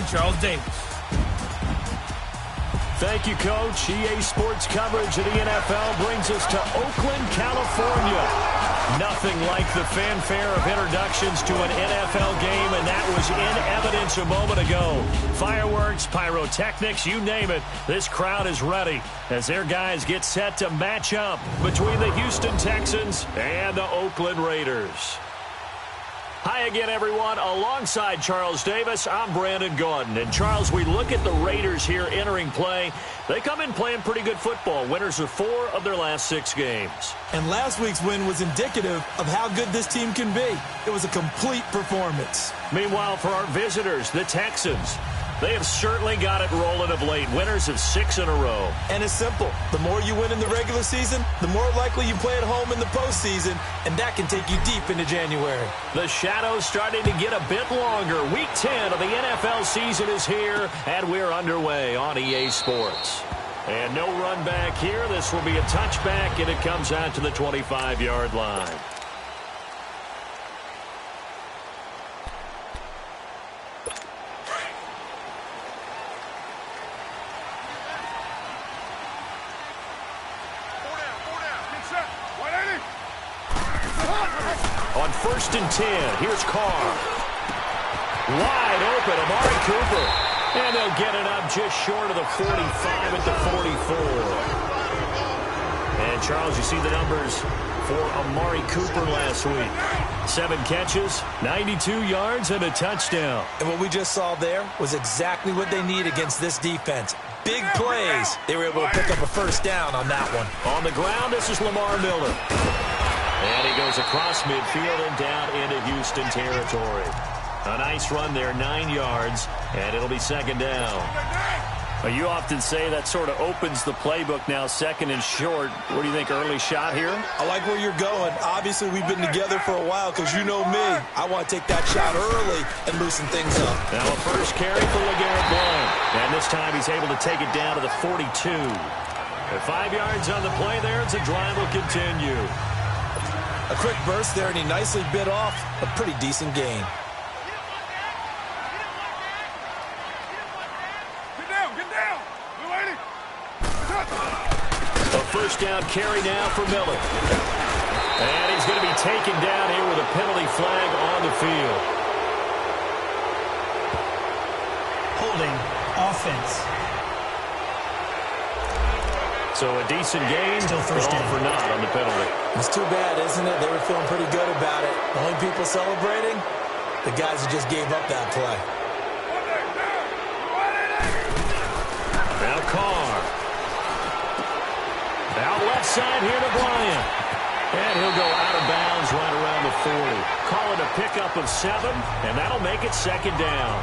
and Charles Davis. Thank you, Coach. EA Sports coverage of the NFL brings us to Oakland, California. Nothing like the fanfare of introductions to an NFL game, and that was in evidence a moment ago. Fireworks, pyrotechnics, you name it. This crowd is ready as their guys get set to match up between the Houston Texans and the Oakland Raiders. Hi again, everyone. Alongside Charles Davis, I'm Brandon Gaudin. And, Charles, we look at the Raiders here entering play. They come in playing pretty good football. Winners of 4 of their last 6 games. And last week's win was indicative of how good this team can be. It was a complete performance. Meanwhile, for our visitors, the Texans, they have certainly got it rolling of late. Winners of 6 in a row. And it's simple. The more you win in the regular season, the more likely you play at home in the postseason, and that can take you deep into January. The shadows starting to get a bit longer. Week 10 of the NFL season is here, and we're underway on EA Sports. And no run back here. This will be a touchback, and it comes out to the 25-yard line. On 1st and 10, here's Carr. Wide open, Amari Cooper. And they'll get it up just short of the 45 at the 44. And, Charles, you see the numbers for Amari Cooper last week. 7 catches, 92 yards, and a touchdown. And what we just saw there was exactly what they need against this defense. Big plays. They were able to pick up a first down on that one. On the ground, this is Lamar Miller. And he goes across midfield and down into Houston territory. A nice run there, 9 yards, and it'll be 2nd down. Well, you often say that sort of opens the playbook now, 2nd and short. What do you think, early shot here? I like where you're going. Obviously, we've been together for a while because you know me. I want to take that shot early and loosen things up. Now a first carry for LeGarrette Blount. And this time he's able to take it down to the 42. At 5 yards on the play there, the drive will continue. A quick burst there, and he nicely bit off a pretty decent gain. Get down. A first down carry now for Miller. And he's going to be taken down here with a penalty flag on the field. Holding offense. So a decent gain, Still first but all down. for naught on the penalty. It's too bad, isn't it? They were feeling pretty good about it. The only people celebrating, the guys who just gave up that play. Now Carr. Out left side here to Bryant. And he'll go out of bounds right around the 40. Call it a pickup of 7, and that'll make it 2nd down.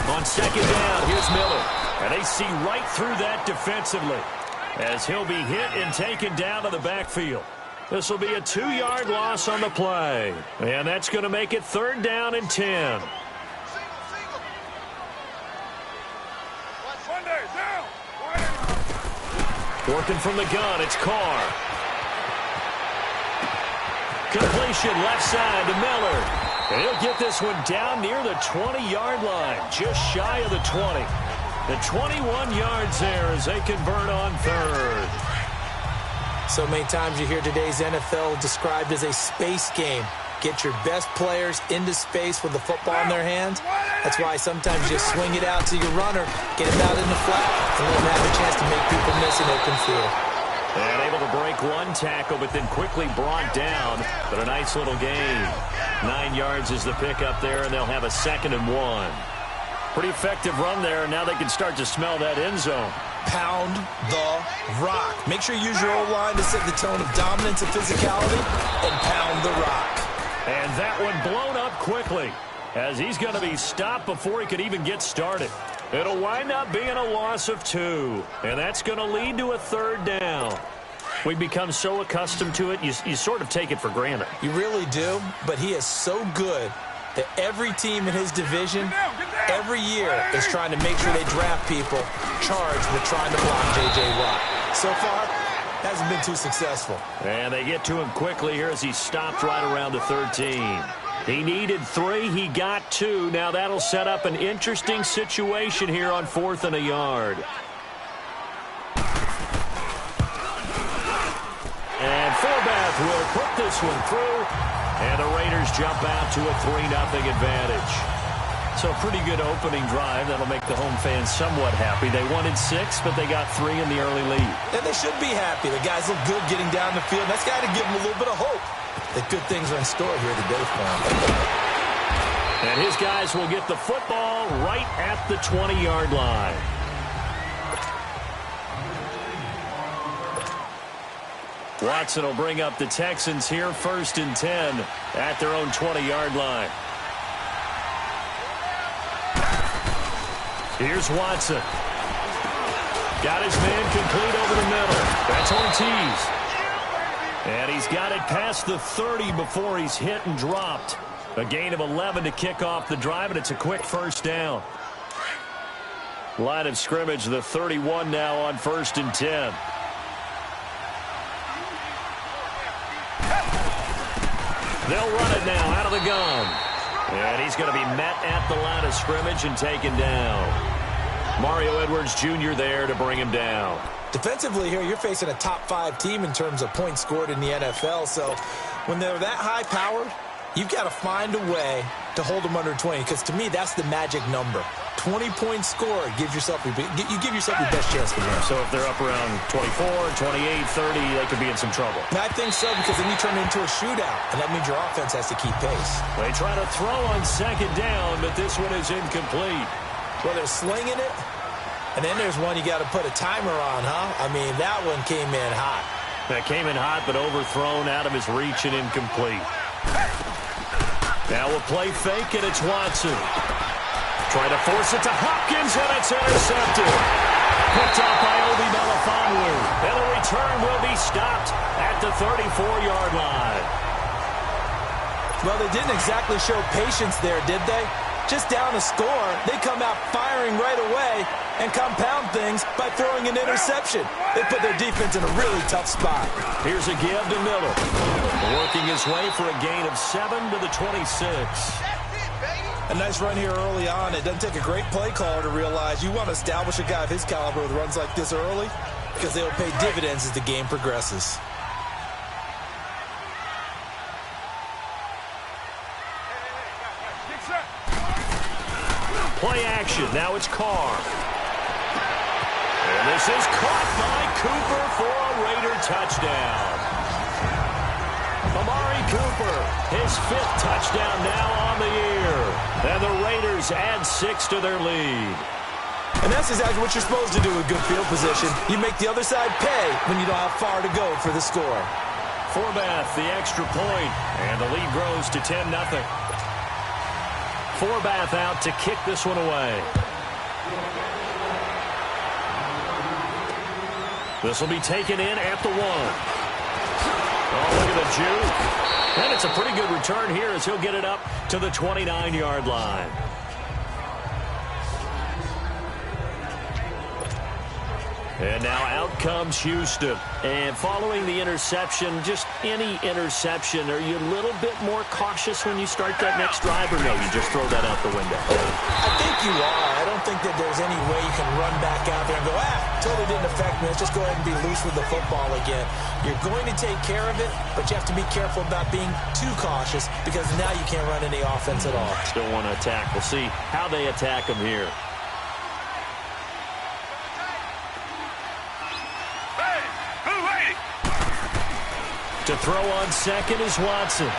On 2nd down, here's Miller. And they see right through that defensively as he'll be hit and taken down to the backfield. This will be a 2-yard loss on the play. And that's going to make it 3rd down and 10. Working from the gun, it's Carr. Completion left side to Miller. And he'll get this one down near the 20-yard line, just shy of the 20. The 21 yards there as they convert on 3rd. So many times you hear today's NFL described as a space game. Get your best players into space with the football in their hands. That's why sometimes you swing it out to your runner, get him out in the flat, and let him have a chance to make people miss an open field. And able to break one tackle, but then quickly brought down. But a nice little gain. 9 yards is the pickup there, and they'll have a 2nd and 1. Pretty effective run there, and now they can start to smell that end zone. Pound the rock. Make sure you use your O-line to set the tone of dominance and physicality, and pound the rock. And that one blown up quickly as he's going to be stopped before he could even get started. It'll wind up being a loss of 2, and that's going to lead to a 3rd down. We've become so accustomed to it, you sort of take it for granted. You really do, but he is so good that every team in his division, every year is trying to make sure they draft people charged with trying to block J.J. Watt. So far, hasn't been too successful. And they get to him quickly here as he stopped right around the 13. He needed 3. He got 2. Now that'll set up an interesting situation here on 4th and a yard. And Forbath will put this one through. And the Raiders jump out to a 3-0 advantage. So a pretty good opening drive. That'll make the home fans somewhat happy. They wanted 6, but they got 3 in the early lead. And they should be happy. The guys look good getting down the field. That's got to give them a little bit of hope that good things are in store here today for them. And his guys will get the football right at the 20-yard line. Watson will bring up the Texans here, 1st and 10 at their own 20-yard line. Here's Watson. Got his man complete over the middle. That's Ortiz. And he's got it past the 30 before he's hit and dropped. A gain of 11 to kick off the drive, and it's a quick 1st down. Line of scrimmage, the 31 now on 1st and 10. They'll run it now out of the gun. And he's going to be met at the line of scrimmage and taken down. Mario Edwards Jr. there to bring him down. Defensively here, you're facing a top 5 team in terms of points scored in the NFL. So when they're that high-powered, you've got to find a way to hold them under 20. Because to me, that's the magic number. 20 points scored, you give yourself your best chance to win. So if they're up around 24, 28, 30, they could be in some trouble. And I think so, because then you turn it into a shootout, and that means your offense has to keep pace. They try to throw on 2nd down, but this one is incomplete. Well, they're slinging it, and then there's one you got to put a timer on, huh? I mean, that one came in hot. That came in hot, but overthrown out of his reach and incomplete. Now we'll play fake, and it's Watson. Trying to force it to Hopkins, and it's intercepted. Picked off by Obi Melifonwu. And the return will be stopped at the 34-yard line. Well, they didn't exactly show patience there, did they? Just down a score, they come out firing right away and compound things by throwing an interception. They put their defense in a really tough spot. Here's a give to Miller. Working his way for a gain of 7 to the 26. A nice run here early on. It doesn't take a great play caller to realize you want to establish a guy of his caliber with runs like this early, because they'll pay dividends as the game progresses. Play action. Now it's Carr. And this is caught by Cooper for a Raider touchdown. Amari Cooper, his 5th touchdown now on the year. And the Raiders add 6 to their lead. And that's exactly what you're supposed to do with good field position. You make the other side pay when you don't have far to go for the score. Forbath, the extra point, and the lead grows to 10-0. Forbath out to kick this one away. This will be taken in at the 1. Oh, look at the juke. And it's a pretty good return here as he'll get it up to the 29-yard line. And now out comes Houston. And following the interception, just any interception, are you a little bit more cautious when you start that next drive, or no, you just throw that out the window? I think you are. I don't think that there's any way you can run back out there and go, totally didn't affect me. Let's just go ahead and be loose with the football again. You're going to take care of it, but you have to be careful about being too cautious, because now you can't run any offense at all. Still want to attack. We'll see how they attack him here. To throw on 2nd is Watson.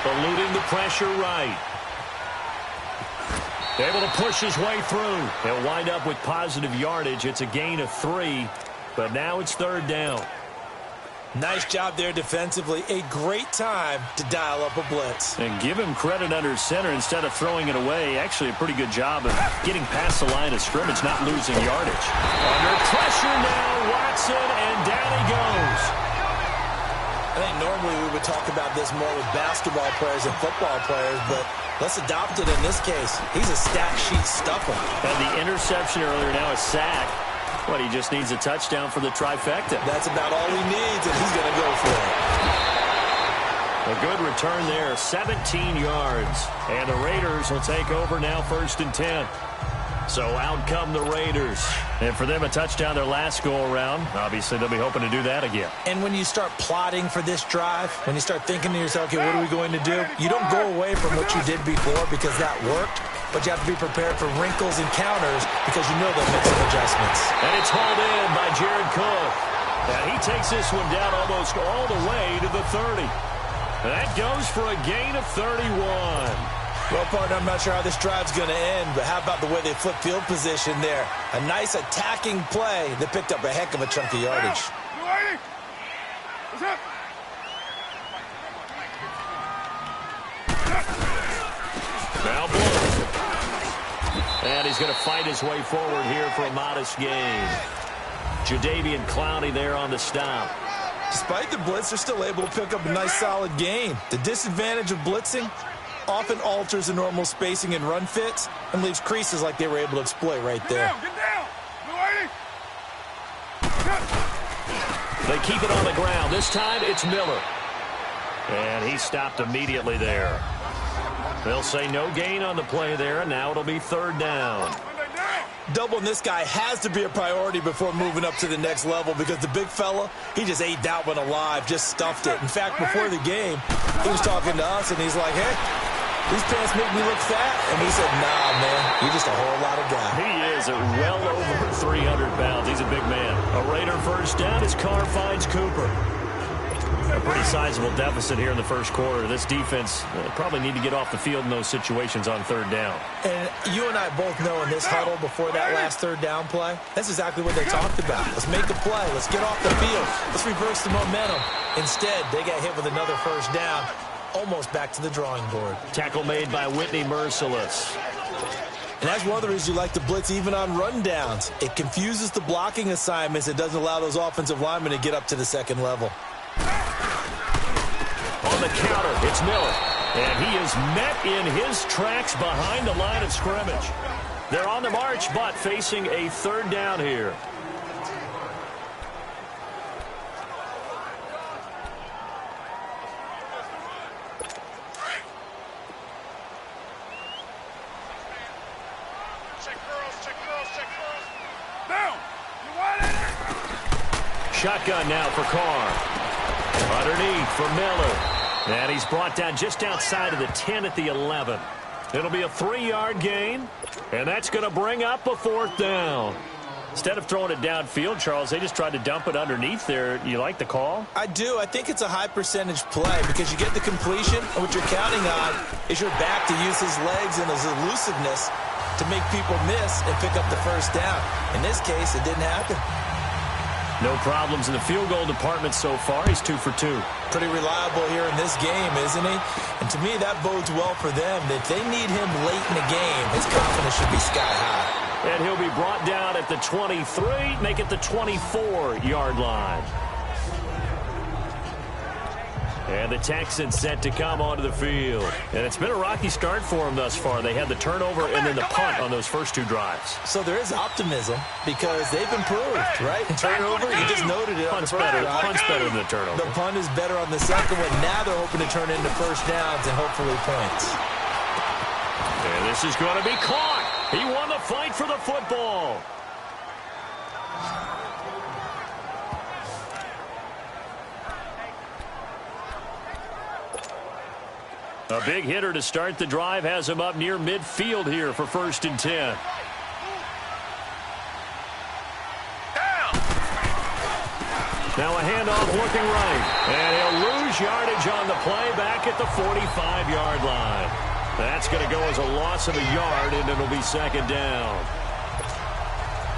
Eluding the pressure right. Able to push his way through. He'll wind up with positive yardage. It's a gain of 3, but now it's 3rd down. Nice job there defensively. A great time to dial up a blitz. And give him credit under center instead of throwing it away. Actually, a pretty good job of getting past the line of scrimmage, not losing yardage. Under pressure now, Watson, and down he goes. I think normally we would talk about this more with basketball players and football players, but let's adopt it in this case. He's a stat sheet stuffer. And the interception earlier, now a sack. But he just needs a touchdown for the trifecta. That's about all he needs, and he's going to go for it. A good return there, 17 yards. And the Raiders will take over now, 1st and 10. So out come the Raiders. And for them, a touchdown their last go-around. Obviously, they'll be hoping to do that again. And when you start plotting for this drive, when you start thinking to yourself, okay, what are we going to do? You don't go away from what you did before because that worked, but you have to be prepared for wrinkles and counters because you know they'll make some adjustments. And it's hauled in by Jared Cook. And he takes this one down almost all the way to the 30. That goes for a gain of 31. Well, partner, I'm not sure how this drive's going to end, but how about the way they flip field position there? A nice attacking play that picked up a heck of a chunk of yardage. Now blown. And he's going to fight his way forward here for a modest gain. Jadeveon Clowney there on the stop. Despite the blitz, they're still able to pick up a nice solid gain. The disadvantage of blitzing often alters the normal spacing and run fits and leaves creases like they were able to exploit right there. Get down! They keep it on the ground. This time it's Miller. And he stopped immediately there. They'll say no gain on the play there, and now it'll be 3rd down. Doubling this guy has to be a priority before moving up to the next level because the big fella, he just ate that one alive, just stuffed it. In fact, before the game, he was talking to us, and he's like, hey, these pants make me look fat. And we said, nah, man, you're just a whole lot of guy. He is at well over 300 pounds. He's a big man. A Raider 1st down as Carr finds Cooper. A pretty sizable deficit here in the 1st quarter. This defense probably need to get off the field in those situations on 3rd down. And you and I both know in this huddle before that last 3rd down play, that's exactly what they talked about. Let's make a play. Let's get off the field. Let's reverse the momentum. Instead, they got hit with another 1st down, almost back to the drawing board. Tackle made by Whitney Merciless. And that's one of the reasons you like to blitz even on rundowns. It confuses the blocking assignments. It doesn't allow those offensive linemen to get up to the 2nd level. On the counter, it's Miller. And he is met in his tracks behind the line of scrimmage. They're on the march, but facing a 3rd down here. Down! You want it? Shotgun now for Carr. Underneath for Miller. And he's brought down just outside of the 10 at the 11. It'll be a 3-yard gain, and that's going to bring up a 4th down. Instead of throwing it downfield, Charles, they just tried to dump it underneath there. You like the call? I do. I think it's a high percentage play because you get the completion, and what you're counting on is your back to use his legs and his elusiveness to make people miss and pick up the 1st down. In this case, it didn't happen. No problems in the field goal department so far. He's 2 for 2. Pretty reliable here in this game, isn't he? And to me, that bodes well for them. If they need him late in the game, his confidence should be sky high. And he'll be brought down at the 23, make it the 24-yard line. And the Texans set to come onto the field. And it's been a rocky start for them thus far. They had the turnover and then the punt on those first 2 drives. So there is optimism because they've improved, right? Turnover, you just noted it. Punt's better than the turnover. The punt is better on the 2nd one. Now they're hoping to turn into 1st downs and hopefully points. And this is going to be caught. He won the fight for the football. A big hitter to start the drive has him up near midfield here for 1st and 10. Now a handoff looking right. And he'll lose yardage on the play back at the 45-yard line. That's going to go as a loss of a yard, and it'll be 2nd down.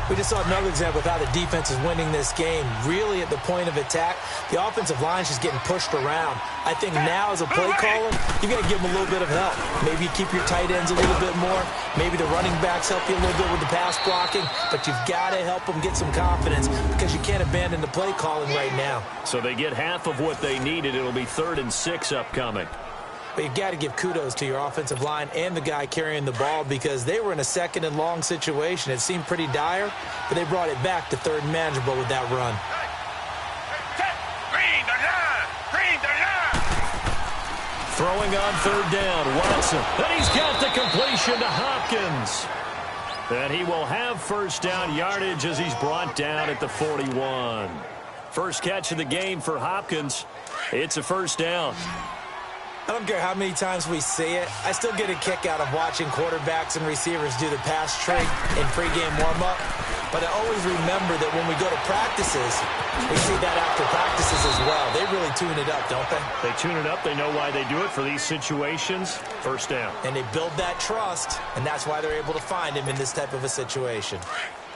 We just saw another example of how the defense is winning this game. Really at the point of attack, the offensive line is just getting pushed around. I think now as a play caller, you got to give them a little bit of help. Maybe you keep your tight ends a little bit more. Maybe the running backs help you a little bit with the pass blocking. But you've got to help them get some confidence because you can't abandon the play calling right now. So they get half of what they needed. It'll be 3rd and 6 upcoming. But you've got to give kudos to your offensive line and the guy carrying the ball because they were in a 2nd and long situation. It seemed pretty dire, but they brought it back to 3rd and manageable with that run. Throwing on 3rd down, Watson. And he's got the completion to Hopkins. And he will have 1st down yardage as he's brought down at the 41. First catch of the game for Hopkins. It's a 1st down. I don't care how many times we see it. I still get a kick out of watching quarterbacks and receivers do the pass trick in pregame warm-up. But I always remember that when we go to practices, we see that after practices as well. They really tune it up, don't they? They tune it up. They know why they do it for these situations. 1st down. And they build that trust, and that's why they're able to find him in this type of a situation.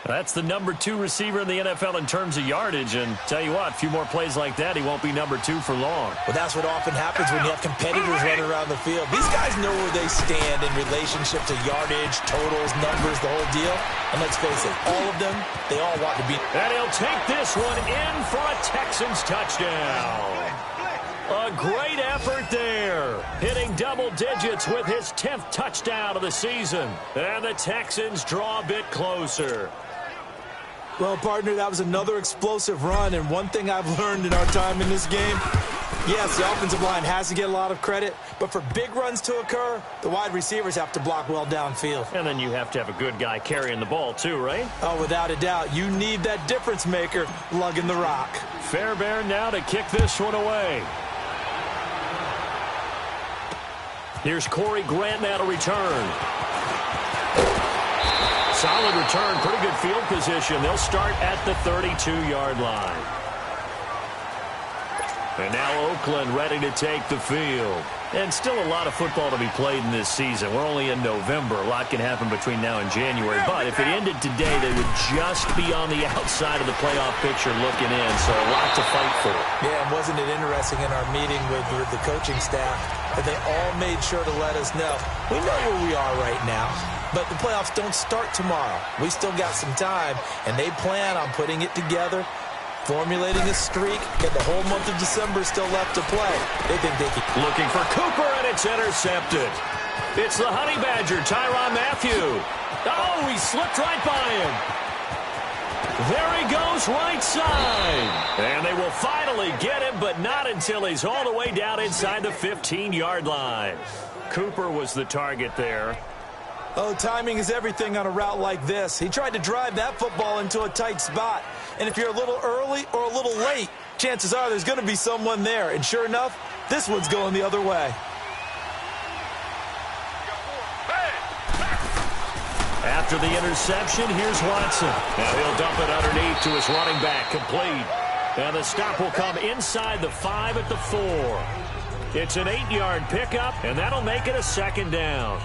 That's the number 2 receiver in the NFL in terms of yardage. And tell you what, a few more plays like that, he won't be number 2 for long. Well, that's what often happens when you have competitors running around the field. These guys know where they stand in relationship to yardage, totals, numbers, the whole deal. And let's face it, all of them, they all want to be. And he'll take this one in for a Texans touchdown. A great effort there. Hitting double digits with his 10th touchdown of the season. And the Texans draw a bit closer. Well, partner, that was another explosive run, and one thing I've learned in our time in this game, yes, the offensive line has to get a lot of credit, but for big runs to occur, the wide receivers have to block well downfield. And then you have to have a good guy carrying the ball too, right? Oh, without a doubt. You need that difference maker lugging the rock. Fairbairn now to kick this one away. Here's Corey Grant now to return. Solid return, pretty good field position. They'll start at the 32-yard line. And now Oakland ready to take the field. And still a lot of football to be played in this season. We're only in November. A lot can happen between now and January. But if it ended today, they would just be on the outside of the playoff picture looking in. So a lot to fight for. Yeah, and wasn't it interesting in our meeting with the coaching staff that they all made sure to let us know, we know where we are right now, but the playoffs don't start tomorrow. We still got some time, and they plan on putting it together, formulating a streak, and the whole month of December is still left to play. They think they can. Looking for Cooper, and it's intercepted. It's the Honey Badger, Tyrann Mathieu. Oh, he slipped right by him. There he goes, right side. And they will finally get him, but not until he's all the way down inside the 15-yard line. Cooper was the target there. Oh, timing is everything on a route like this. He tried to drive that football into a tight spot. And if you're a little early or a little late, chances are there's going to be someone there. And sure enough, this one's going the other way. After the interception, here's Watson. Now he'll dump it underneath to his running back, complete. And the stop will come inside the 5 at the 4. It's an 8-yard pickup, and that'll make it a 2nd down.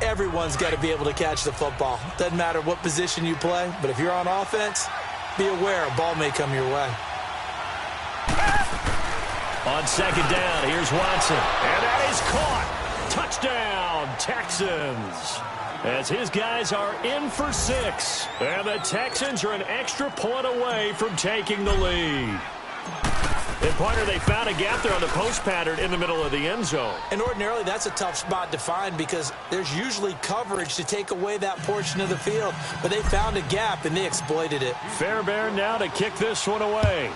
Everyone's got to be able to catch the football. Doesn't matter what position you play, but if you're on offense, be aware a ball may come your way. On 2nd down, here's Watson. And that is caught. Touchdown, Texans. As his guys are in for 6. And the Texans are an extra point away from taking the lead. And, partner, they found a gap there on the post pattern in the middle of the end zone. And ordinarily, that's a tough spot to find because there's usually coverage to take away that portion of the field. But they found a gap, and they exploited it. Fairbairn now to kick this one away.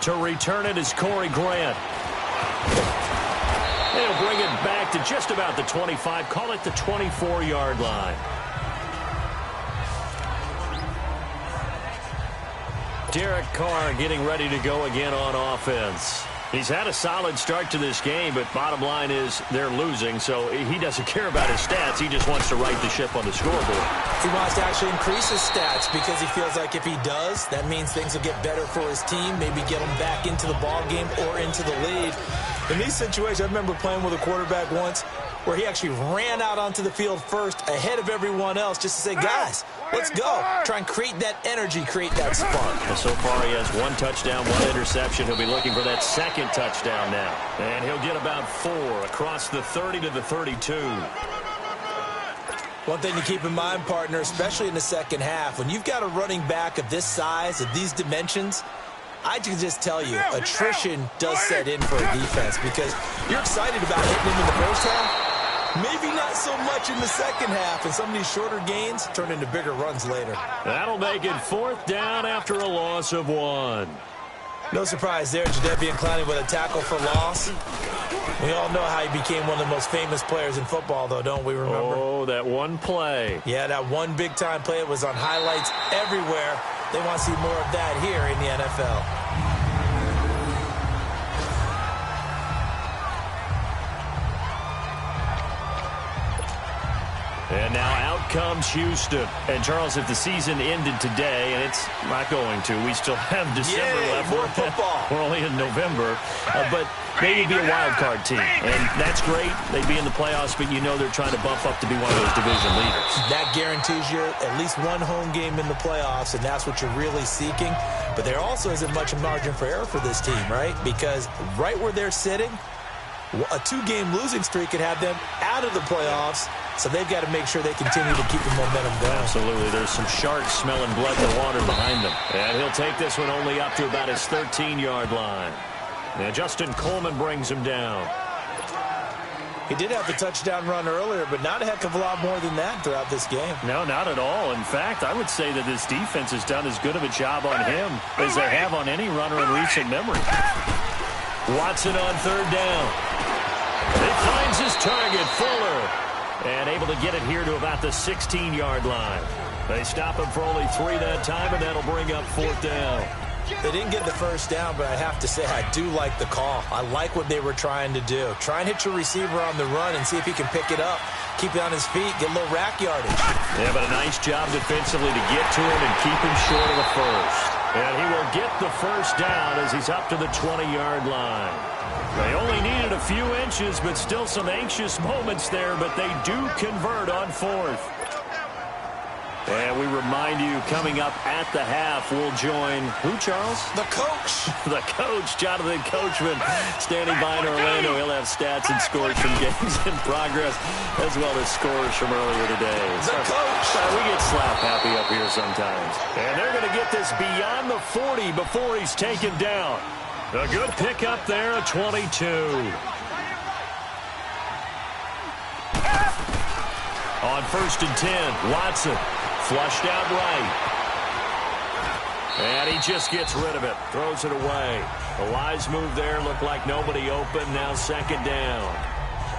To return it is Corey Grant. They'll bring it back to just about the 25. Call it the 24-yard line. Derek Carr getting ready to go again on offense. He's had a solid start to this game, but bottom line is they're losing, so he doesn't care about his stats. He just wants to right the ship on the scoreboard. He wants to actually increase his stats because he feels like if he does, that means things will get better for his team, maybe get him back into the ball game or into the lead. In these situations, I remember playing with a quarterback once. where he actually ran out onto the field first ahead of everyone else just to say, guys, let's go. Try and create that energy, create that spark. Well, so far he has 1 touchdown, 1 interception. He'll be looking for that 2nd touchdown now. And he'll get about 4 across the 30 to the 32. One thing to keep in mind, partner, especially in the second half, when you've got a running back of this size, of these dimensions, I can just tell you, attrition does set in for a defense because you're excited about hitting him in the first half. Maybe not so much in the second half, and some of these shorter gains turn into bigger runs later. That'll make it 4th down after a loss of 1. No surprise there, Jadeveon Clowney with a tackle for loss. We all know how he became one of the most famous players in football, though, don't we remember? Oh, that one play. Yeah, that one big-time play. It was on highlights everywhere. They want to see more of that here in the NFL. And now out comes Houston. And, Charles, if the season ended today, and it's not going to, we still have December left. More football. We're only in November. But they would be a wild card team. And that's great. They'd be in the playoffs, but you know they're trying to bump up to be one of those division leaders. That guarantees you at least one home game in the playoffs, and that's what you're really seeking. But there also isn't much margin for error for this team, right? Because right where they're sitting, a 2-game losing streak could have them out of the playoffs. So they've got to make sure they continue to keep the momentum going. Absolutely. There's some sharks smelling blood in the water behind them. And he'll take this one only up to about his 13-yard line. Now Justin Coleman brings him down. He did have the touchdown run earlier, but not a heck of a lot more than that throughout this game. No, not at all. In fact, I would say that this defense has done as good of a job on him as they have on any runner in recent memory. Watson on 3rd down. He finds his target, Fuller. And able to get it here to about the 16-yard line. They stop him for only 3 that time, and that'll bring up 4th down. They didn't get the first down, but I have to say I do like the call. I like what they were trying to do. Try and hit your receiver on the run and see if he can pick it up. Keep it on his feet, get a little rack yardage. Yeah, but a nice job defensively to get to him and keep him short of the first. And he will get the first down as he's up to the 20-yard line. They only needed a few inches, but still some anxious moments there, but they do convert on 4th. And we remind you, coming up at the half, we'll join who, Charles? The coach. The coach, Jonathan Coachman, standing by in Orlando. He'll have stats and scores from games in progress, as well as scores from earlier today. The coach. We get slap happy up here sometimes. And they're going to get this beyond the 40 before he's taken down. A good pickup there, a 22. On 1st and 10, Watson flushed out right. And he just gets rid of it, throws it away. A wise move there, looked like nobody open, now 2nd down.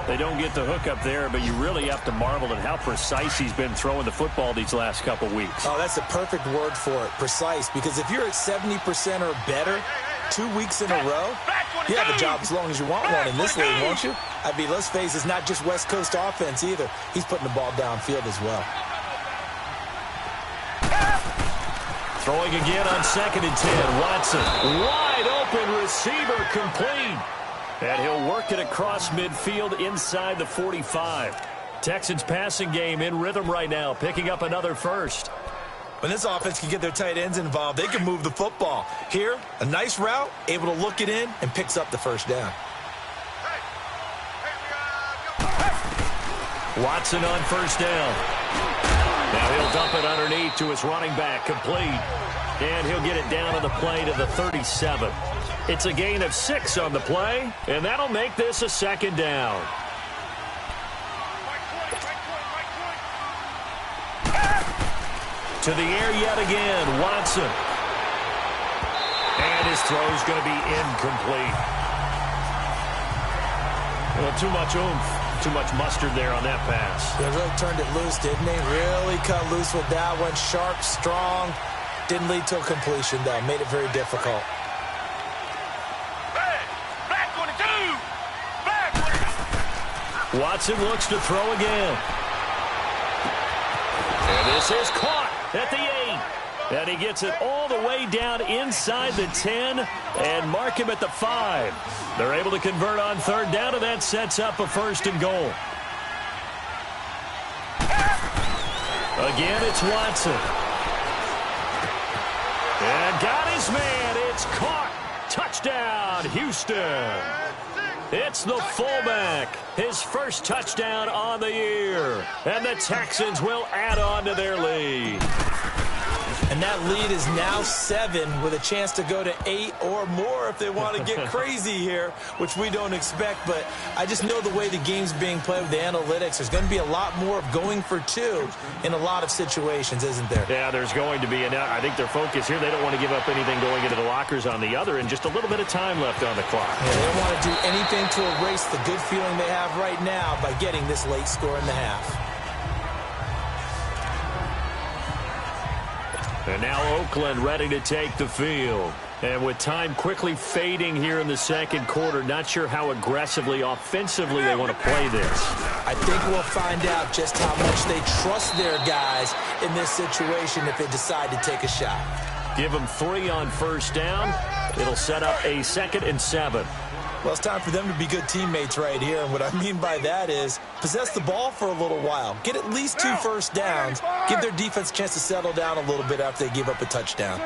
They don't get the hook up there, but you really have to marvel at how precise he's been throwing the football these last couple weeks. Oh, that's the perfect word for it, precise, because if you're at 70% or better 2 weeks in a row, you have a job as long as you want one in this league, won't you? I mean, let's face it, it's not just West Coast offense either. He's putting the ball downfield as well. Throwing again on 2nd and 10. Watson, wide open receiver, complete. And he'll work it across midfield inside the 45. Texans passing game in rhythm right now, picking up another first. When this offense can get their tight ends involved, they can move the football. Here, a nice route, able to look it in, and picks up the first down. Watson on 1st down. Now he'll dump it underneath to his running back, complete. And he'll get it down on the play to the 37. It's a gain of 6 on the play, and that'll make this a 2nd down. To the air yet again, Watson. And his throw's going to be incomplete. Well, too much oomph, too much mustard there on that pass. They really turned it loose, didn't they? Really cut loose with that one. Sharp, strong. Didn't lead to a completion, though. Made it very difficult. Watson looks to throw again. And this is caught at the 8. And he gets it all the way down inside the 10 and mark him at the 5. They're able to convert on 3rd down, and that sets up a 1st and goal. Again, it's Watson. And got his man. It's caught. Touchdown, Houston. It's the fullback. His first touchdown on the year. And the Texans will add on to their lead. And that lead is now 7 with a chance to go to 8 or more if they want to get crazy here, which we don't expect. But I just know the way the game's being played with the analytics, there's going to be a lot more of going for 2 in a lot of situations, isn't there? Yeah, there's going to be. And I think their focus here, they don't want to give up anything going into the lockers on the other, and just a little bit of time left on the clock. Yeah, they don't want to do anything to erase the good feeling they have right now by getting this late score in the half. And now Oakland ready to take the field. And with time quickly fading here in the second quarter, not sure how aggressively, offensively they want to play this. I think we'll find out just how much they trust their guys in this situation if they decide to take a shot. Give them 3 on first down. It'll set up a 2nd and 7. Well, it's time for them to be good teammates right here. And what I mean by that is possess the ball for a little while. Get at least 2 first downs. Give their defense a chance to settle down a little bit after they give up a touchdown.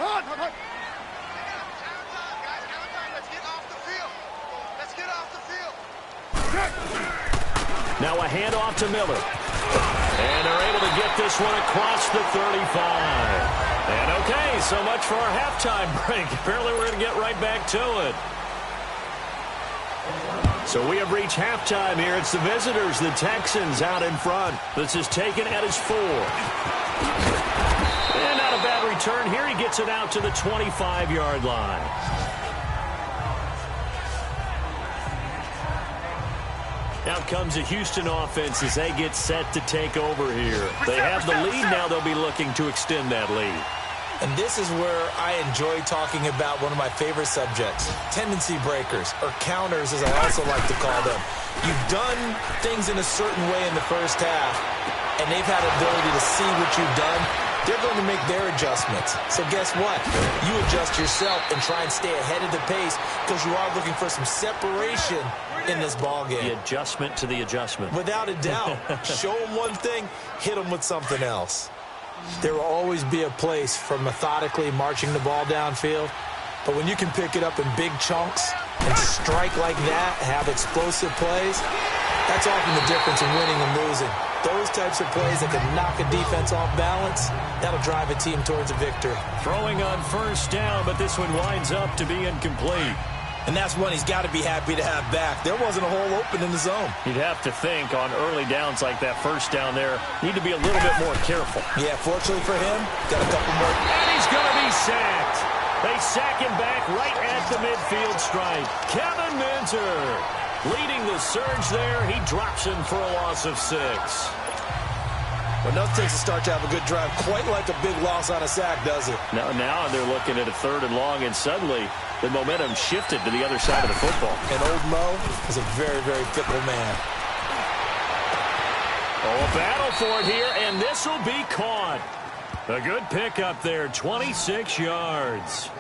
Now a handoff to Miller. And they're able to get this one across the 35. And okay, so much for our halftime break. Apparently we're going to get right back to it. So we have reached halftime here. It's the visitors, the Texans, out in front. This is taken at his 4. And not a bad return here. He gets it out to the 25-yard line. Out comes the Houston offense as they get set to take over here. They have the lead. Now they'll be looking to extend that lead. And this is where I enjoy talking about one of my favorite subjects, tendency breakers, or counters as I also like to call them. You've done things in a certain way in the first half, and they've had the ability to see what you've done. They're going to make their adjustments. So guess what? You adjust yourself and try and stay ahead of the pace because you are looking for some separation in this ball game. The adjustment to the adjustment. Without a doubt. Show them one thing, hit them with something else. There will always be a place for methodically marching the ball downfield. But when you can pick it up in big chunks and strike like that, have explosive plays, that's often the difference in winning and losing. Those types of plays that can knock a defense off balance, that'll drive a team towards a victory. Throwing on first down, but this one winds up to be incomplete. And that's one he's got to be happy to have back. There wasn't a hole open in the zone. You'd have to think on early downs like that first down there, need to be a little bit more careful. Yeah, fortunately for him, got a couple more. And he's going to be sacked. They sack him back right at the midfield stripe. Kevin Minter leading the surge there. He drops him for a loss of 6. Well, nothing takes a start to have a good drive quite like a big loss on a sack, does it? Now they're looking at a 3rd and long, and suddenly the momentum shifted to the other side of the football. And old Mo is a very, very fickle man. Oh, a battle for it here, and this will be caught. A good pickup there, 26 yards.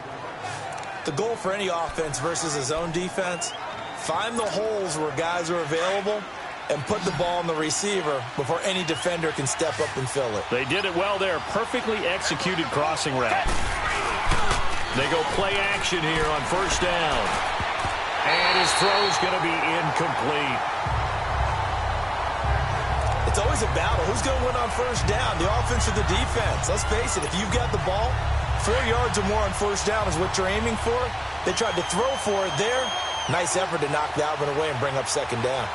The goal for any offense versus his own defense, find the holes where guys are available and put the ball on the receiver before any defender can step up and fill it. They did it well there. Perfectly executed crossing route. They go play action here on first down. And his throw is going to be incomplete. It's always a battle. Who's going to win on first down, the offense or the defense? Let's face it, if you've got the ball, 4 yards or more on first down is what you're aiming for. They tried to throw for it there. Nice effort to knock that one away and bring up second down.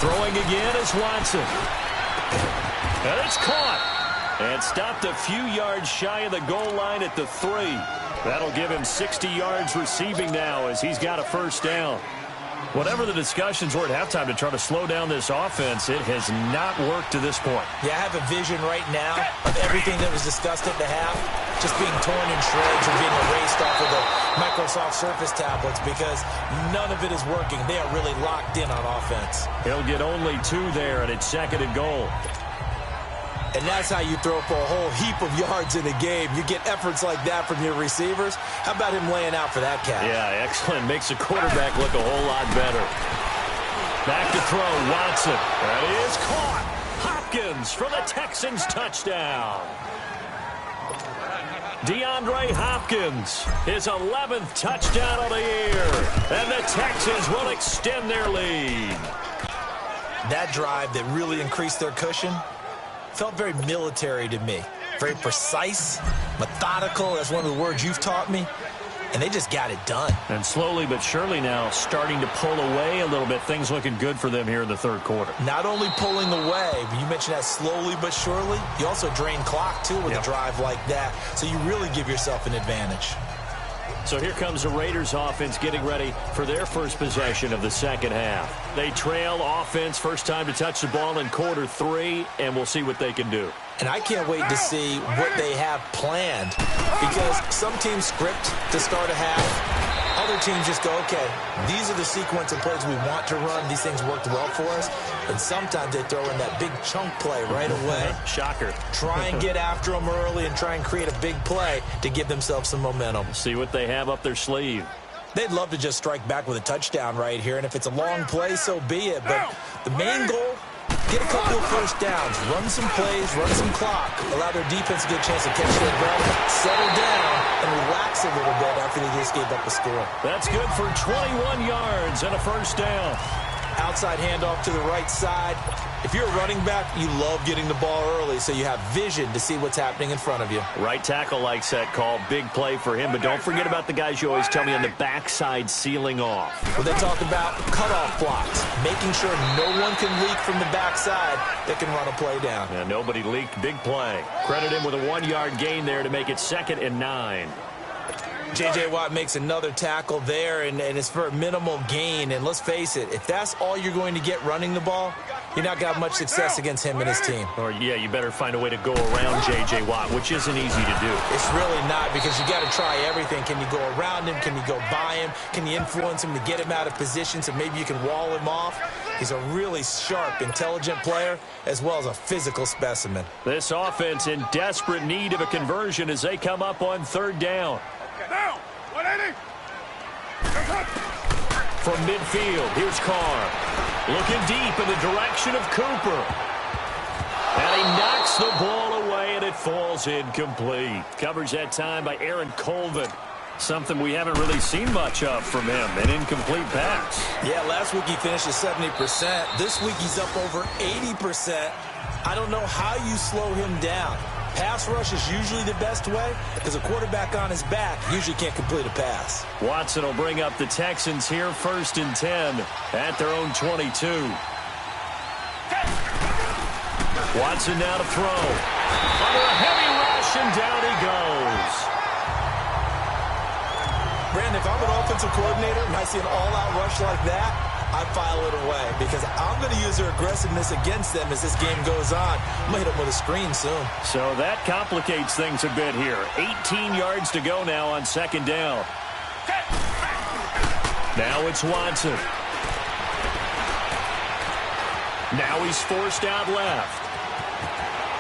Throwing again is Watson. And it's caught. And stopped a few yards shy of the goal line at the 3. That'll give him 60 yards receiving now as he's got a first down. Whatever the discussions were at halftime to try to slow down this offense, it has not worked to this point. Yeah, I have a vision right now of everything that was discussed at the half just being torn in shreds or being erased off of the Microsoft Surface tablets because none of it is working. They are really locked in on offense. He'll get only 2 there, and it's 2nd and goal. And that's how you throw for a whole heap of yards in a game. You get efforts like that from your receivers. How about him laying out for that catch? Yeah, excellent. Makes the quarterback look a whole lot better. Back to throw, Watson. That is caught. Hopkins for the Texans touchdown. DeAndre Hopkins, his 11th touchdown of the year. And the Texans will extend their lead. That drive that really increased their cushion felt very military to me. Very precise, methodical. That's one of the words you've taught me. And they just got it done. And slowly but surely now starting to pull away a little bit. Things looking good for them here in the third quarter. Not only pulling away, but you mentioned that slowly but surely. You also drain clock, too, with a drive like that. So you really give yourself an advantage. So here comes the Raiders offense getting ready for their first possession of the second half. They trail offense, first time to touch the ball in quarter 3, and we'll see what they can do. And I can't wait to see what they have planned, because some teams script to start a half. Other teams just go, okay, these are the sequence of plays we want to run. These things worked well for us. And sometimes they throw in that big chunk play right away. Shocker. Try and get after them early and try and create a big play to give themselves some momentum. See what they have up their sleeve. They'd love to just strike back with a touchdown right here. And if it's a long play, so be it. But the main goal, get a couple of first downs, run some plays, run some clock, allow their defense to get a chance to catch their breath, settle down, and relax a little bit after they just gave up a score. That's good for 21 yards and a first down. Outside handoff to the right side. If you're a running back, you love getting the ball early so you have vision to see what's happening in front of you. Right tackle likes that call. Big play for him. But don't forget about the guys you always tell me on the backside sealing off. When they talk about cutoff blocks, making sure no one can leak from the backside that can run a play down. And nobody leaked. Big play. Credit him with a 1-yard gain there to make it 2nd and 9. J.J. Watt makes another tackle there, and it's for a minimal gain. And let's face it, if that's all you're going to get running the ball, you're not going to have much success against him and his team. Or, yeah, you better find a way to go around J.J. Watt, which isn't easy to do. It's really not, because you got to try everything. Can you go around him? Can you go by him? Can you influence him to get him out of position so maybe you can wall him off? He's a really sharp, intelligent player, as well as a physical specimen. This offense in desperate need of a conversion as they come up on 3rd down. Down! 180! From midfield, here's Carr. Looking deep in the direction of Cooper. And he knocks the ball away, and it falls incomplete. Coverage that time by Aaron Colvin. Something we haven't really seen much of from him, an incomplete pass. Yeah, last week he finished at 70%. This week he's up over 80%. I don't know how you slow him down. Pass rush is usually the best way, because a quarterback on his back usually can't complete a pass. Watson will bring up the Texans here, 1st and 10 at their own 22. Watson now to throw. Under a heavy rush, and down he goes. Brandon, if I'm an offensive coordinator and I see an all-out rush like that, I file it away, because I'm going to use their aggressiveness against them as this game goes on. I'm going to hit them with a screen soon. So that complicates things a bit here. 18 yards to go now on 2nd down. Now it's Watson. Now he's forced out left.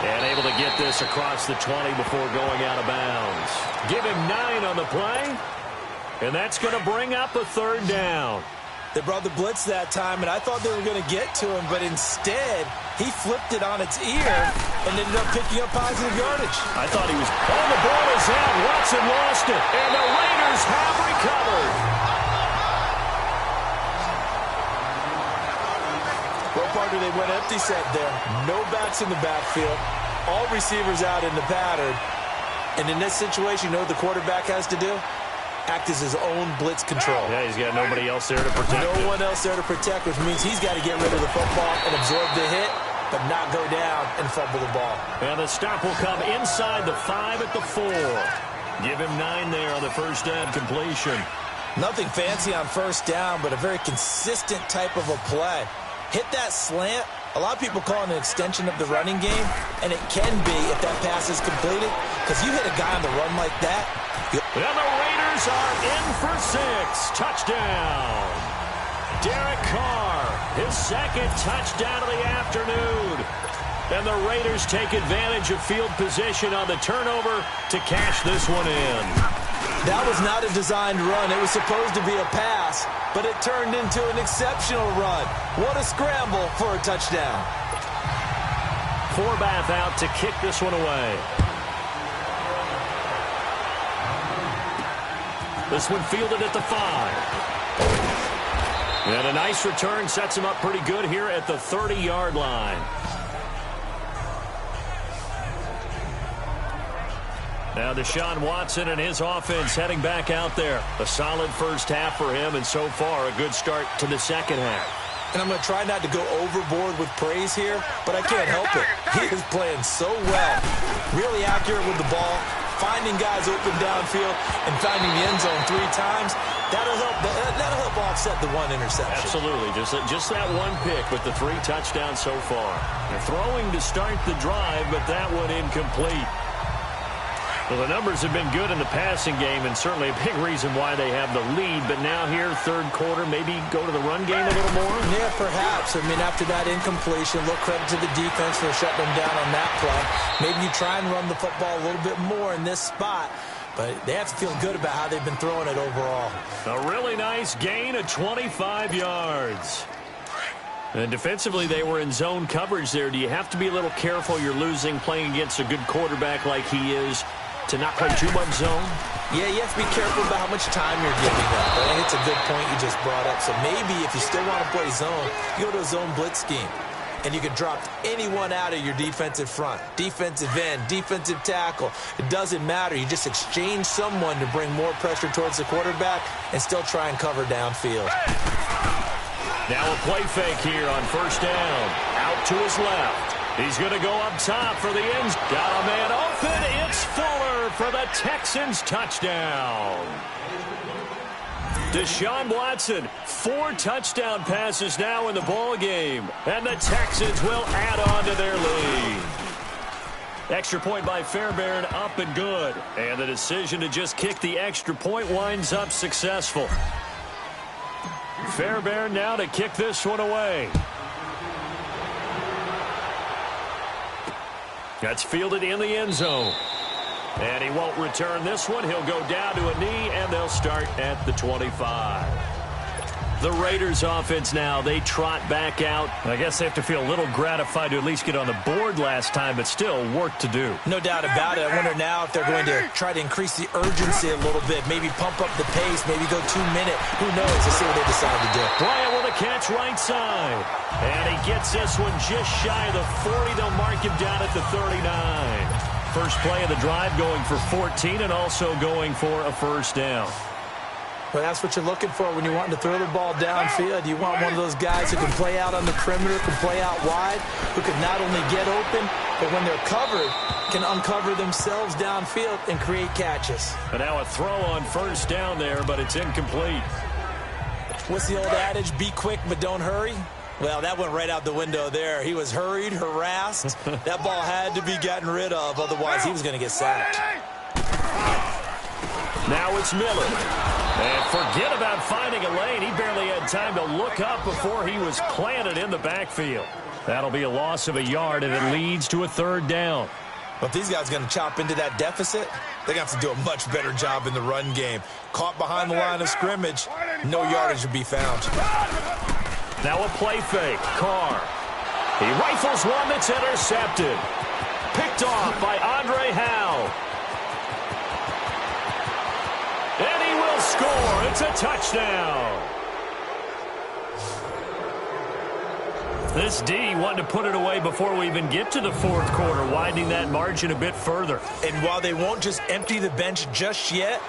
And able to get this across the 20 before going out of bounds. Give him 9 on the play. And that's going to bring up a 3rd down. They brought the blitz that time, and I thought they were going to get to him, but instead, he flipped it on its ear and ended up picking up positive yardage. I thought he was... Oh, the ball is out. Watson lost it, and the Raiders have recovered. Well, partner, they went empty set there. No backs in the backfield. All receivers out in the pattern. And in this situation, you know what the quarterback has to do? Act as his own blitz control. Yeah, he's got nobody else there to protect No one else there to protect, which means he's got to get rid of the football and absorb the hit, but not go down and fumble the ball. And the stop will come inside the 5 at the 4. Give him 9 there on the first down completion. Nothing fancy on first down, but a very consistent type of a play. Hit that slant. A lot of people call it an extension of the running game, and it can be if that pass is completed, because you hit a guy on the run like that. And the Raiders are in for 6. Touchdown. Derek Carr, his 2nd touchdown of the afternoon. And the Raiders take advantage of field position on the turnover to cash this one in. That was not a designed run. It was supposed to be a pass, but it turned into an exceptional run. What a scramble for a touchdown. Forbath out to kick this one away. This one fielded at the 5. And a nice return sets him up pretty good here at the 30-yard line. Now Deshaun Watson and his offense heading back out there. A solid first half for him, and so far a good start to the second half. And I'm going to try not to go overboard with praise here, but I can't help it. He is playing so well. Really accurate with the ball, finding guys open downfield, and finding the end zone 3 times. That'll help offset the 1 interception. Absolutely. Just that one pick with the 3 touchdowns so far. They're throwing to start the drive, but that one incomplete. Well, the numbers have been good in the passing game, and certainly a big reason why they have the lead. But now here, third quarter, maybe go to the run game a little more? Yeah, perhaps. I mean, after that incompletion, little credit to the defense for shutting them down on that play. Maybe you try and run the football a little bit more in this spot. But they have to feel good about how they've been throwing it overall. A really nice gain of 25 yards. And defensively, they were in zone coverage there. Do you have to be a little careful you're losing playing against a good quarterback like he is to not play too much zone? Yeah, you have to be careful about how much time you're giving up. I think it's a good point you just brought up. So maybe if you still want to play zone, you go to a zone blitz scheme. And you can drop anyone out of your defensive front. Defensive end, defensive tackle. It doesn't matter. You just exchange someone to bring more pressure towards the quarterback and still try and cover downfield. Now a play fake here on first down. Out to his left. He's going to go up top for the ends. Got a man open. It's Fuller for the Texans touchdown. Deshaun Watson, 4 touchdown passes now in the ball game, and the Texans will add on to their lead. Extra point by Fairbairn, up and good. And the decision to just kick the extra point winds up successful. Fairbairn now to kick this one away. That's fielded in the end zone. And he won't return this one. He'll go down to a knee, and they'll start at the 25. The Raiders offense now, they trot back out. I guess they have to feel a little gratified to at least get on the board last time, but still work to do. No doubt about it. I wonder now if they're going to try to increase the urgency a little bit, maybe pump up the pace, maybe go 2-minute. Who knows? Let's see what they decide to do. Bryant with a catch right side. And he gets this one just shy of the 40. They'll mark him down at the 39. First play of the drive going for 14 and also going for a first down. Well, that's what you're looking for when you're wanting to throw the ball downfield. You want one of those guys who can play out on the perimeter, can play out wide, who can not only get open, but when they're covered, can uncover themselves downfield and create catches. And now a throw on first down there, but it's incomplete. What's the old adage? Be quick, but don't hurry. Well, that went right out the window there. He was hurried, harassed. That ball had to be gotten rid of, otherwise he was going to get sacked. Now it's Miller. And forget about finding a lane. He barely had time to look up before he was planted in the backfield. That'll be a loss of a yard, and it leads to a third down. But if these guys are going to chop into that deficit, they're going to have to do a much better job in the run game. Caught behind the line of scrimmage, no yardage would be found. Now a play fake. Carr. He rifles one that's intercepted. Picked off by Andre Howe. And he will score. It's a touchdown. This D wanting to put it away before we even get to the fourth quarter, widening that margin a bit further. And while they won't just empty the bench just yet,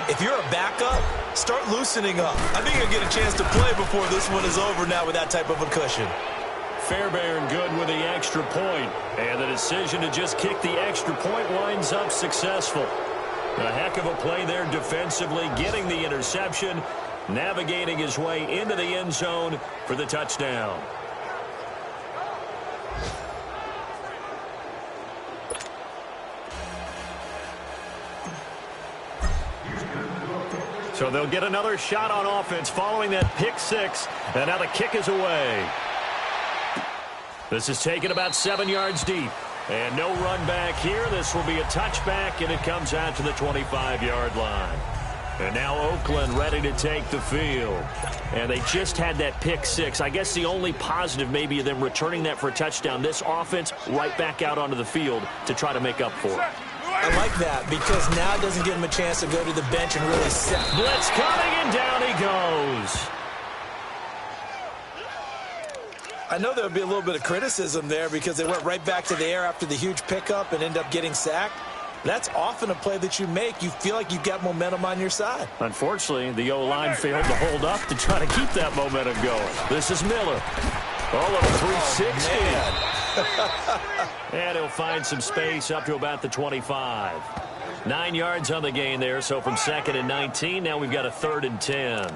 if you're a backup, start loosening up. I think you'll get a chance to play before this one is over now with that type of a cushion. Fairbairn good with the extra point. And the decision to just kick the extra point winds up successful. A heck of a play there defensively, getting the interception, navigating his way into the end zone for the touchdown. So they'll get another shot on offense following that pick six. And now the kick is away. This is taken about 7 yards deep. And no run back here. This will be a touchback, and it comes out to the 25-yard line. And now Oakland ready to take the field. And they just had that pick six. I guess the only positive maybe of them returning that for a touchdown. This offense right back out onto the field to try to make up for it. I like that because now it doesn't give him a chance to go to the bench and really set. Blitz coming, and down he goes. I know there would be a little bit of criticism there because they went right back to the air after the huge pickup and end up getting sacked. That's often a play that you make. You feel like you've got momentum on your side. Unfortunately, the O-line failed to hold up to try to keep that momentum going. This is Miller. All of a 360. And he'll find some space up to about the 25. 9 yards on the gain there, so from 2nd and 19, now we've got a 3rd and 10.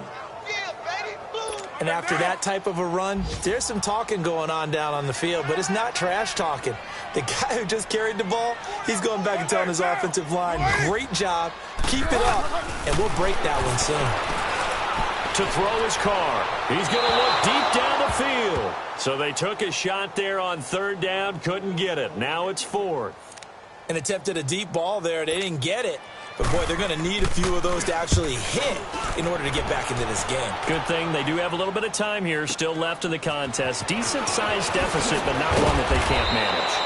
And after that type of a run, there's some talking going on down on the field, but it's not trash talking. The guy who just carried the ball, he's going back and telling his offensive line, great job, keep it up, and we'll break that one soon. To throw his car. He's going to look deep down the field. So they took a shot there on 3rd down, couldn't get it. Now it's 4th. And attempted a deep ball there. They didn't get it. But, boy, they're going to need a few of those to actually hit in order to get back into this game. Good thing they do have a little bit of time here still left in the contest. Decent-sized deficit, but not one that they can't manage.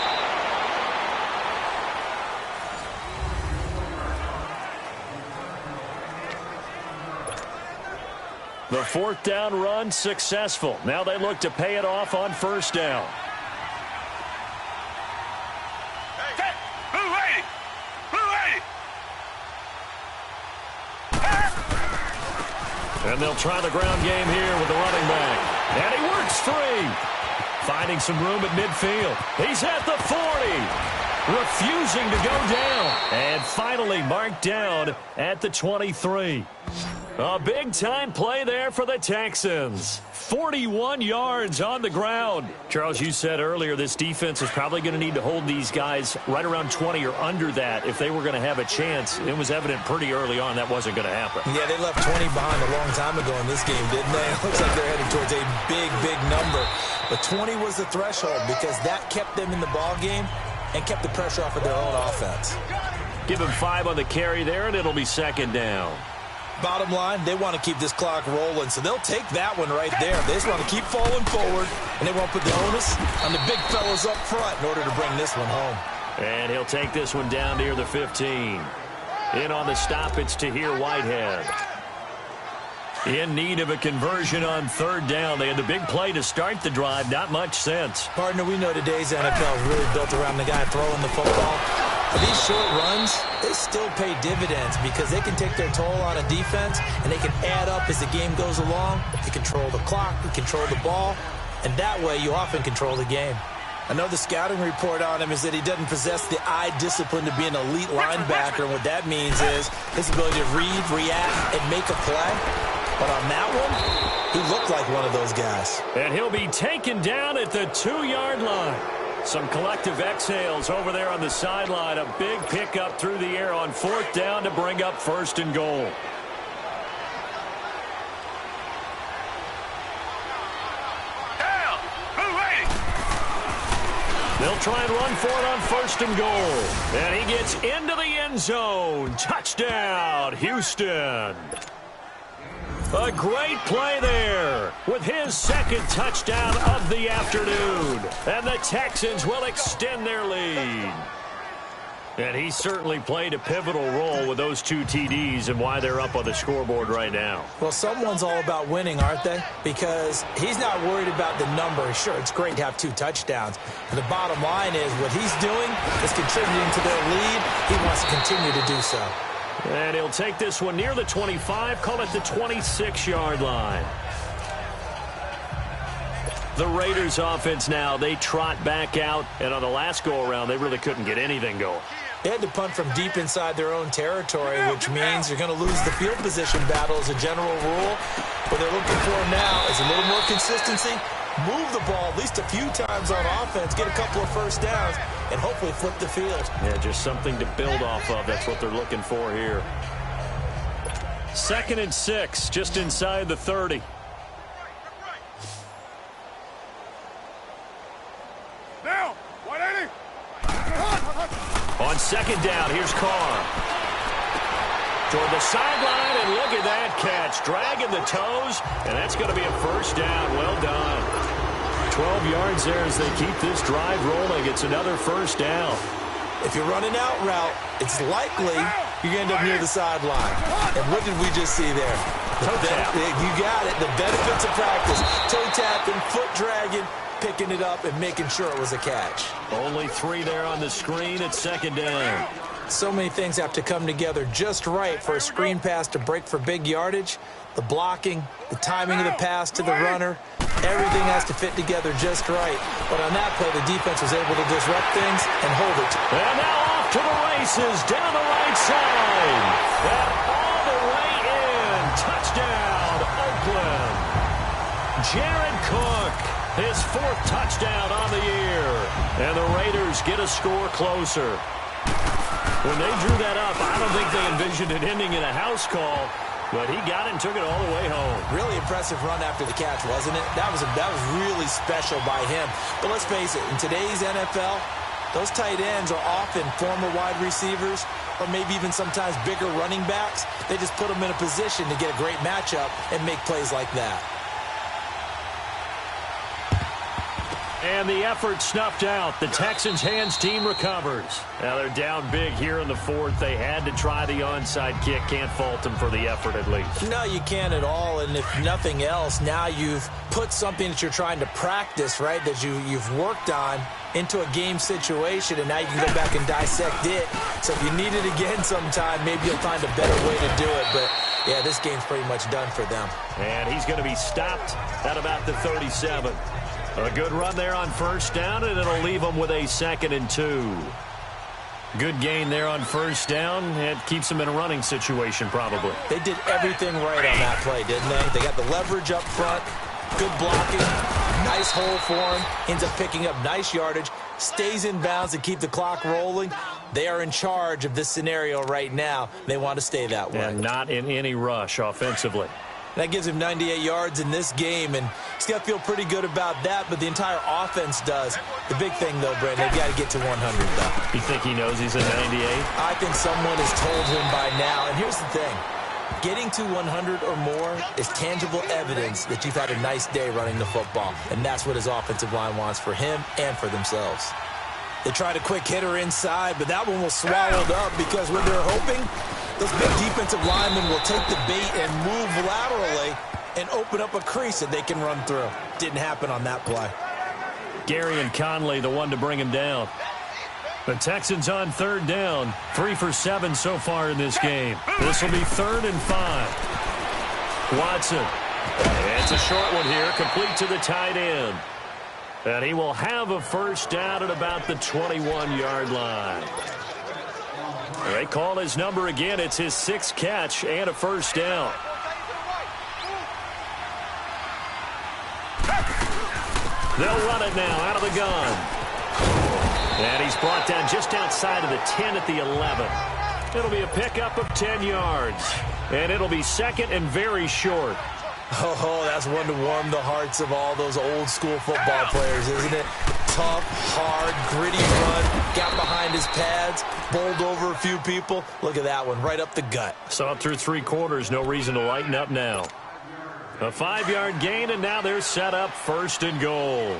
The 4th down run successful. Now they look to pay it off on 1st down. And they'll try the ground game here with the running back. And he works free. Finding some room at midfield. He's at the 40. Refusing to go down. And finally marked down at the 23. A big-time play there for the Texans. 41 yards on the ground. Charles, you said earlier this defense is probably going to need to hold these guys right around 20 or under that if they were going to have a chance. It was evident pretty early on that wasn't going to happen. Yeah, they left 20 behind a long time ago in this game, didn't they? It looks like they're heading towards a big, big number. But 20 was the threshold because that kept them in the ball game and kept the pressure off of their own offense. Give him 5 on the carry there, and it'll be 2nd down. Bottom line, they want to keep this clock rolling, so they'll take that one right there. They just want to keep falling forward, and they won't put the onus on the big fellas up front in order to bring this one home. And he'll take this one down near the 15. In on the stop, it's Tahir Whitehead. In need of a conversion on 3rd down. They had the big play to start the drive. Not much sense. Partner, we know today's NFL is really built around the guy throwing the football. But these short runs, they still pay dividends because they can take their toll on a defense and they can add up as the game goes along. They control the clock, they control the ball, and that way you often control the game. I know the scouting report on him is that he doesn't possess the eye discipline to be an elite linebacker, and what that means is his ability to read, react, and make a play. But on that one, he looked like one of those guys. And he'll be taken down at the 2-yard line. Some collective exhales over there on the sideline. A big pickup through the air on 4th down to bring up 1st and goal. They'll try and run for it on 1st and goal. And he gets into the end zone. Touchdown, Houston. A great play there with his 2nd touchdown of the afternoon. And the Texans will extend their lead. And he certainly played a pivotal role with those 2 TDs and why they're up on the scoreboard right now. Well, someone's all about winning, aren't they? Because he's not worried about the number. Sure, it's great to have 2 touchdowns. But the bottom line is what he's doing is contributing to their lead. He wants to continue to do so. And he'll take this one near the 25, call it the 26-yard line. The Raiders offense now, they trot back out, and on the last go-around, they really couldn't get anything going. They had to punt from deep inside their own territory, which means you're going to lose the field position battle as a general rule. What they're looking for now is a little more consistency, move the ball at least a few times on offense, get a couple of 1st downs, and hopefully flip the field. Yeah, just something to build off of. That's what they're looking for here. 2nd and 6, just inside the 30. Now, 180. On 2nd down, here's Carr. toward the sideline, and look at that catch. Dragging the toes, and that's going to be a first down. Well done. 12 yards there as they keep this drive rolling. It's another first down. If you're running out route, it's likely you end up near the sideline. And what did we just see there? Toe tap. You got it. The benefits of practice. Toe tapping, foot dragging, picking it up, and making sure it was a catch. Only 3 there on the screen at second down. So many things have to come together just right for a screen pass to break for big yardage. The blocking, the timing of the pass to the runner, everything has to fit together just right. But on that play, the defense was able to disrupt things and hold it. And now off to the races down the right side. And all the way in. Touchdown, Oakland. Jared Cook, his 4th touchdown on the year. And the Raiders get a score closer. When they drew that up, I don't think they envisioned it ending in a house call. But he got it and took it all the way home. Really impressive run after the catch, wasn't it? That was really special by him. But let's face it, in today's NFL, those tight ends are often former wide receivers or maybe even sometimes bigger running backs. They just put them in a position to get a great matchup and make plays like that. And the effort snuffed out. The Texans' hands team recovers. Now they're down big here in the 4th. They had to try the onside kick. Can't fault them for the effort at least. No, you can't at all. And if nothing else, now you've put something that you're trying to practice, right, that you've worked on into a game situation, and now you can go back and dissect it. So if you need it again sometime, maybe you'll find a better way to do it. But, yeah, this game's pretty much done for them. And he's going to be stopped at about the 37. A good run there on first down, and it'll leave them with a 2nd and 2. Good gain there on first down. It keeps them in a running situation, probably. They did everything right on that play, didn't they? They got the leverage up front, good blocking, nice hole for him, ends up picking up nice yardage, stays in bounds to keep the clock rolling. They are in charge of this scenario right now. They want to stay that way. And not in any rush offensively. That gives him 98 yards in this game, and he's got to feel pretty good about that, but the entire offense does. The big thing, though, Brandon, they've got to get to 100, though. You think he knows he's at 98? I think someone has told him by now, and here's the thing. Getting to 100 or more is tangible evidence that you've had a nice day running the football, and that's what his offensive line wants for him and for themselves. They tried a quick hitter inside, but that one was swallowed up because what they're hoping, those big defensive linemen will take the bait and move laterally and open up a crease that they can run through. Didn't happen on that play. Gary and Conley, the one to bring him down. The Texans on 3rd down. 3 for 7 so far in this game. This will be 3rd and 5. Watson. It's a short one here, complete to the tight end. And he will have a first down at about the 21-yard line. They call his number again. It's his 6th catch and a first down. They'll run it now out of the gun. And he's brought down just outside of the 10 at the 11. It'll be a pickup of 10 yards. And it'll be 2nd and very short. Oh, that's one to warm the hearts of all those old-school football players, isn't it? Tough, hard, gritty run, got behind his pads, bowled over a few people. Look at that one, right up the gut. So up through 3 quarters, no reason to lighten up now. A 5-yard gain, and now they're set up 1st and goal.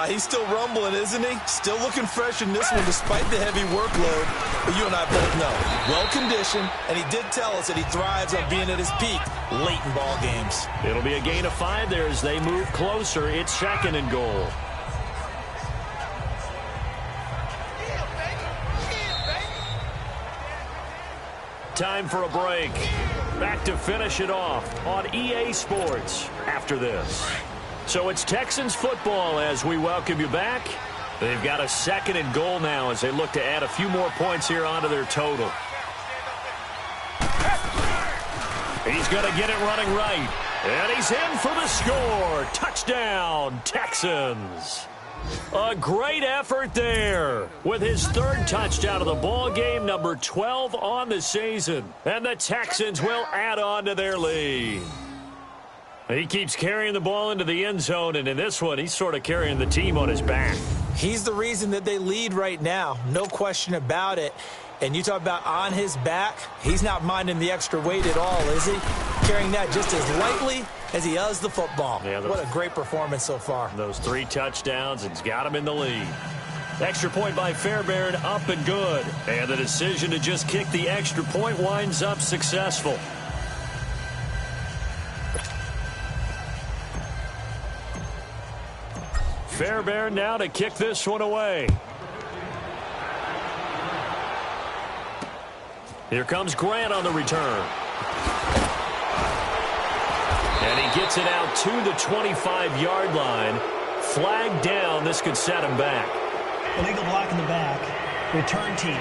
He's still rumbling, isn't he? Still looking fresh in this one despite the heavy workload. But you and I both know, well-conditioned, and he did tell us that he thrives on being at his peak late in ball games. It'll be a gain of 5 there as they move closer. It's 2nd and goal. Time for a break. Back to finish it off on EA Sports after this. So it's Texans football as we welcome you back. They've got a 2nd and goal now as they look to add a few more points here onto their total. He's going to get it running right. And he's in for the score. Touchdown, Texans. A great effort there with his 3rd touchdown of the ball game, number 12 on the season. And the Texans will add on to their lead. He keeps carrying the ball into the end zone, and in this one, he's sort of carrying the team on his back. He's the reason that they lead right now. No question about it. And you talk about on his back, he's not minding the extra weight at all, is he? Carrying that just as lightly as he does the football. Yeah, what a great performance so far. Those 3 touchdowns, it's got him in the lead. Extra point by Fairbairn, up and good. And the decision to just kick the extra point winds up successful. Fairbairn now to kick this one away. Here comes Grant on the return. And he gets it out to the 25-yard line. Flag down. This could set him back. Illegal block in the back. Return team.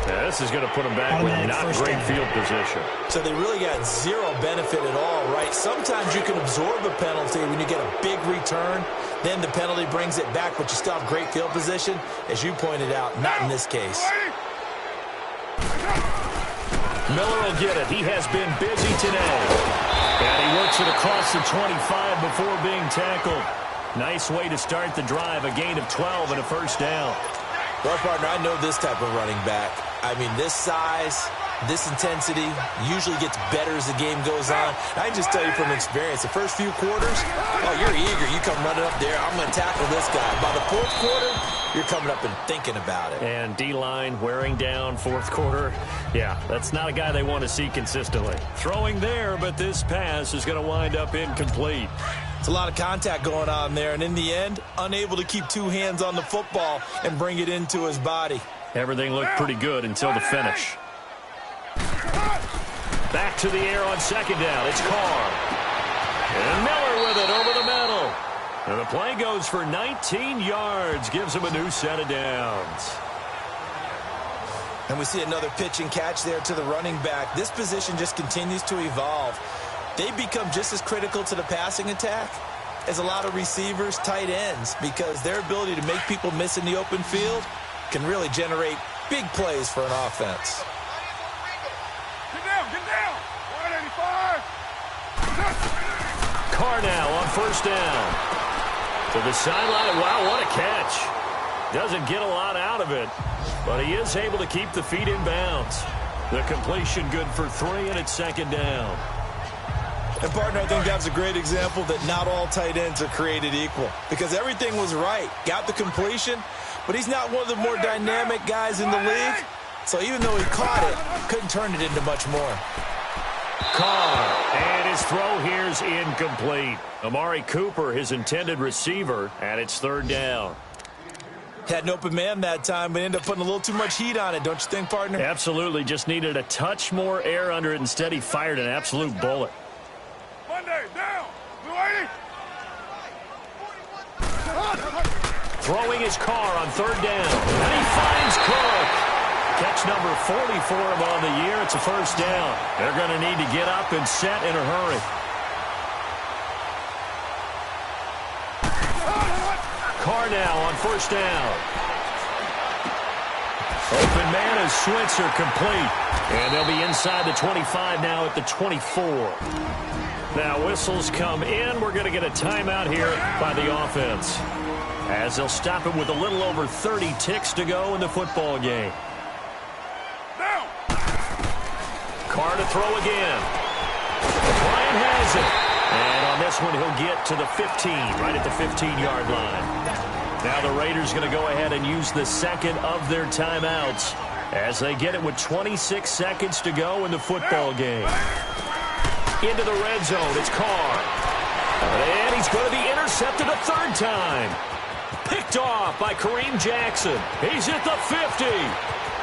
Yeah, this is going to put him back with not great field position. So they really got zero benefit at all, right? Sometimes you can absorb a penalty when you get a big return. Then the penalty brings it back, but you still have great field position. As you pointed out, not in this case. Miller will get it. He has been busy today. And he works it across the 25 before being tackled. Nice way to start the drive. A gain of 12 and a first down. Well, partner, I know this type of running back. I mean, this size, this intensity usually gets better as the game goes on. I can just tell you from experience, the first few quarters, oh, you're eager. You come running up there, I'm going to tackle this guy. By the fourth quarter, you're coming up and thinking about it. And D-line wearing down fourth quarter. Yeah, that's not a guy they want to see consistently. Throwing there, but this pass is going to wind up incomplete. It's a lot of contact going on there, and in the end, unable to keep 2 hands on the football and bring it into his body. Everything looked pretty good until the finish. Back to the air on second down. It's Carr. And Miller with it over the middle. And the play goes for 19 yards. Gives him a new set of downs. And we see another pitch and catch there to the running back. This position just continues to evolve. They become just as critical to the passing attack as a lot of receivers, tight ends, because their ability to make people miss in the open field can really generate big plays for an offense. Get down! 185! Carr now on first down. To the sideline. Wow, what a catch. Doesn't get a lot out of it, but he is able to keep the feet in bounds. The completion good for 3, and it's second down. And, partner, I think that's a great example that not all tight ends are created equal, because everything was right. Got the completion, but he's not one of the more dynamic guys in the league. So even though he caught it, couldn't turn it into much more. Carr, and his throw here's incomplete. Amari Cooper, his intended receiver, and it's third down. Had an open man that time, but ended up putting a little too much heat on it, don't you think, partner? Absolutely. Just needed a touch more air under it. Instead, he fired an absolute bullet. Monday, down! 280! Throwing his Carr on third down. And he finds Cook. Catch number 40 for him on the year. It's a first down. They're going to need to get up and set in a hurry. Carr now on first down. Open man is Switzer, complete. And they'll be inside the 25 now at the 24. Now whistles come in. We're going to get a timeout here by the offense, as they'll stop it with a little over 30 ticks to go in the football game. Down! Carr to throw again. Bryant has it. And on this one, he'll get to the 15, right at the 15-yard line. Now the Raiders going to go ahead and use the second of their timeouts as they get it with 26 seconds to go in the football game. Into the red zone, it's Carr. And he's going to be intercepted a third time. Picked off by Kareem Jackson. He's at the 50.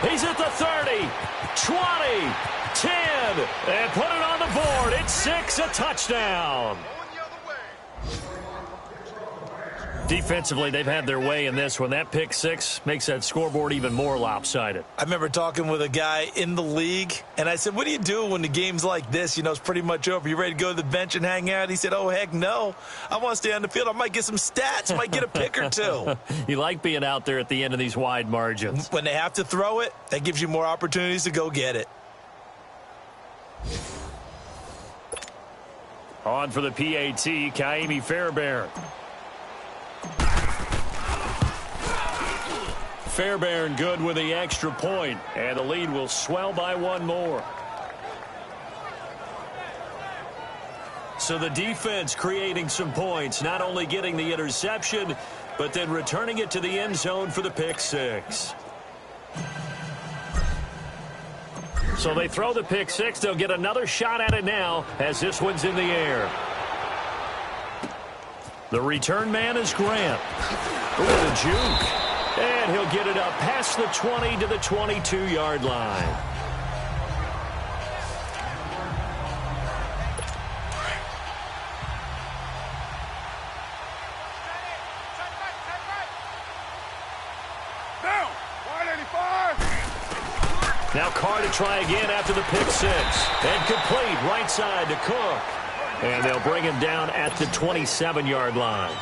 He's at the 30, 20, 10, and put it on the board. It's 6, a touchdown. Defensively, they've had their way in this one. That pick 6 makes that scoreboard even more lopsided. I remember talking with a guy in the league, and I said, what do you do when the game's like this? You know, it's pretty much over. You ready to go to the bench and hang out? He said, oh, heck no. I want to stay on the field. I might get some stats. Might get a pick or two. You like being out there at the end of these wide margins. When they have to throw it, that gives you more opportunities to go get it. On for the PAT, Kaimi Fairbairn. Fairbairn good with the extra point, and the lead will swell by one more. So the defense creating some points, not only getting the interception, but then returning it to the end zone for the pick six. So they throw the pick six. They'll get another shot at it now as this one's in the air. The return man is Grant. With a juke. And he'll get it up past the 20 to the 22-yard line. Down. Wide 85. Now Carr to try again after the pick six. And complete right side to Cook. And they'll bring him down at the 27-yard line.